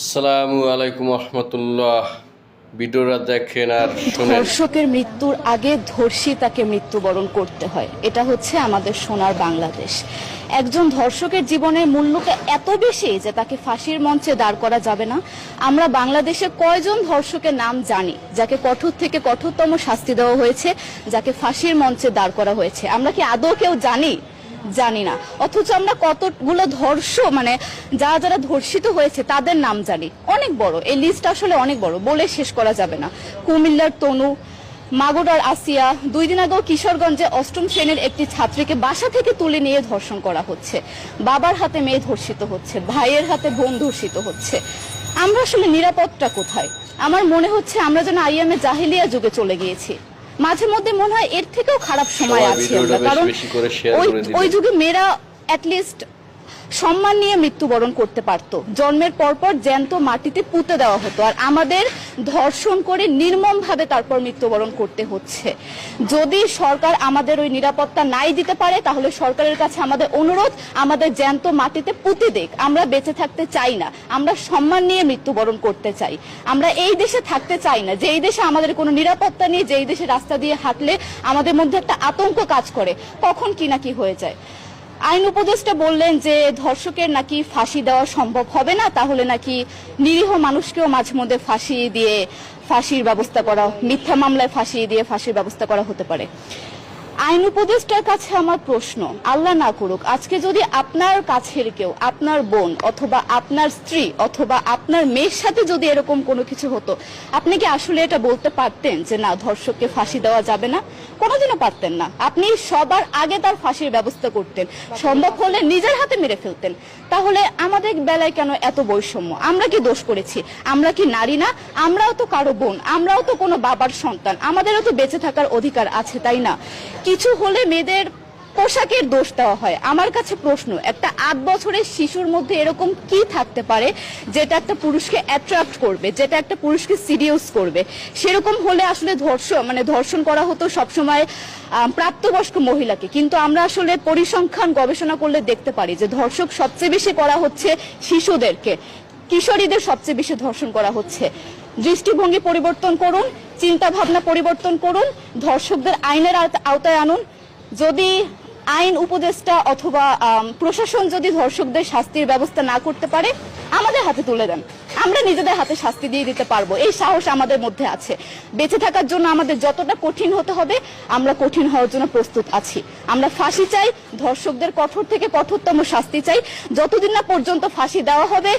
আসসালামু আলাইকুম রহমতুল্লাহ। ভিডিওটা দেখেন আর শুনেন। ধর্ষকের মৃত্যুর আগে ধর্ষিতাকে মৃত্যুবরণ করতে হয়, এটা হচ্ছে আমাদের সোনার বাংলাদেশ। একজন ধর্ষকের জীবনের মূল্যটা এত বেশি যে তাকে ফাঁসির মঞ্চে দাঁড় করা যাবে না। আমরা বাংলাদেশে কয়জন ধর্ষকের নাম জানি যাকে কঠোর থেকে কঠোরতম শাস্তি দেওয়া হয়েছে, যাকে ফাঁসির মঞ্চে দাঁড় করা হয়েছে? আমরা কি আদৌ কেউ জানি? জানি না। অথচ আমরা কতগুলো যারা যারা ধর্ষিত হয়েছে তাদের নাম জানি, অনেক বড়। এই লিস্ট আসলে অনেক বড়, বলে শেষ করা যাবে না। কুমিল্লার তনু, মাগুরার আসিয়া, 2 দিন আগেও কিশোরগঞ্জে 8ম শ্রেণীর একটি ছাত্রীকে বাসা থেকে তুলে নিয়ে ধর্ষণ করা হচ্ছে। বাবার হাতে মেয়ে ধর্ষিত হচ্ছে, ভাইয়ের হাতে বোন ধর্ষিত হচ্ছে। আমরা আসলে নিরাপদটা কোথায়? আমার মনে হচ্ছে আমরা যেন আইএমএ জাহিলিয়া যুগে চলে গিয়েছি। মাঝে মধ্যে মনে হয় এর থেকেও খারাপ সময় আছে আমরা, কারণ ওই যুগে মেয়েরা অ্যাটলিস্ট সম্মান নিয়ে মৃত্যুবরণ করতে পারতো। জন্মের পরপর জ্যান্ত মাটিতে পুঁতে দেওয়া হতো, আর আমাদের ধর্ষণ করে নির্মমভাবে তারপর মৃত্যুবরণ করতে হচ্ছে। যদি সরকার আমাদের ওই নিরাপত্তা নাই দিতে পারে, তাহলে সরকারের কাছে আমাদের অনুরোধ, আমাদের জ্যান্ত মাটিতে পুঁতে দেখ। আমরা বেঁচে থাকতে চাই না, আমরা সম্মান নিয়ে মৃত্যুবরণ করতে চাই। আমরা এই দেশে থাকতে চাই না যে এই দেশে আমাদের কোনো নিরাপত্তা নেই, যে এই দেশে রাস্তা দিয়ে হাঁটলে আমাদের মধ্যে একটা আতঙ্ক কাজ করে, কখন কি না কি হয়ে যায়। আইন উপদেষ্টা বললেন যে ধর্ষকের নাকি ফাঁসি দেওয়া সম্ভব হবে না, তাহলে নাকি নিরীহ মানুষকেও মাঝে মধ্যে ফাঁসির ব্যবস্থা করা, মিথ্যা মামলায় ফাঁসি দিয়ে ফাঁসির ব্যবস্থা করা হতে পারে। আইন উপদেষ্টার কাছে আমার প্রশ্ন, আল্লাহ না করুক আজকে যদি আপনার কাছের কেউ, আপনার বোন অথবা আপনার স্ত্রী অথবা আপনার মেয়ের সাথে যদি এরকম কোনো কিছু হতো, আপনি কি আসলে এটা বলতে পারতেন যে না, ধর্ষককে ফাঁসি দেওয়া যাবে না? কোনোদিনও পারতেন না। আপনি সবার আগে তার ফাঁসির ব্যবস্থা করতেন, সম্ভব হলে নিজের হাতে মেরে ফেলতেন। তাহলে আমাদের বেলায় কেন এত বৈষম্য? আমরা কি দোষ করেছি? আমরা কি নারী না? আমরাও তো কারো বোন, আমরাও তো কোনো বাবার সন্তান, আমাদেরও তো বেঁচে থাকার অধিকার আছে, তাই না? কিছু হলে মেয়েদের পোশাকের দোষ দেওয়া হয়। আমার কাছে প্রশ্ন, একটা 8 বছরের শিশুর মধ্যে এরকম কি থাকতে পারে যেটা একটা পুরুষকে অ্যাট্রাক্ট করবে, যেটা একটা পুরুষকে সিরিয়াস করবে? সেরকম হলে আসলে ধর্ষণ করা হতো সবসময় প্রাপ্তবয়স্ক মহিলাকে। কিন্তু আমরা আসলে পরিসংখ্যান গবেষণা করলে দেখতে পারি যে ধর্ষক সবচেয়ে বেশি করা হচ্ছে শিশুদেরকে, কিশোরীদের সবচেয়ে বেশি ধর্ষণ করা হচ্ছে। দৃষ্টিভঙ্গি পরিবর্তন করুন, চিন্তা ভাবনা পরিবর্তন করুন, ধর্ষকদের আইনের আওতায় আনুন। যদি আইন উপদেষ্টা অথবা প্রশাসন যদি ধর্ষকদের শাস্তির ব্যবস্থা না করতে পারে, আমাদের হাতে তুলে দেন, আমরা নিজেদের হাতে শাস্তি দিয়ে দিতে পারবো। এই সাহস আমাদের মধ্যে আছে। বেঁচে থাকার জন্য আমাদের যতটা কঠিন হতে হবে, আমরা কঠিন হওয়ার জন্য প্রস্তুত আছি। আমরা ফাঁসি চাই, ধর্ষকদের কঠোর থেকে কঠোরতম শাস্তি চাই। যতদিন না পর্যন্ত ফাঁসি দেওয়া হবে,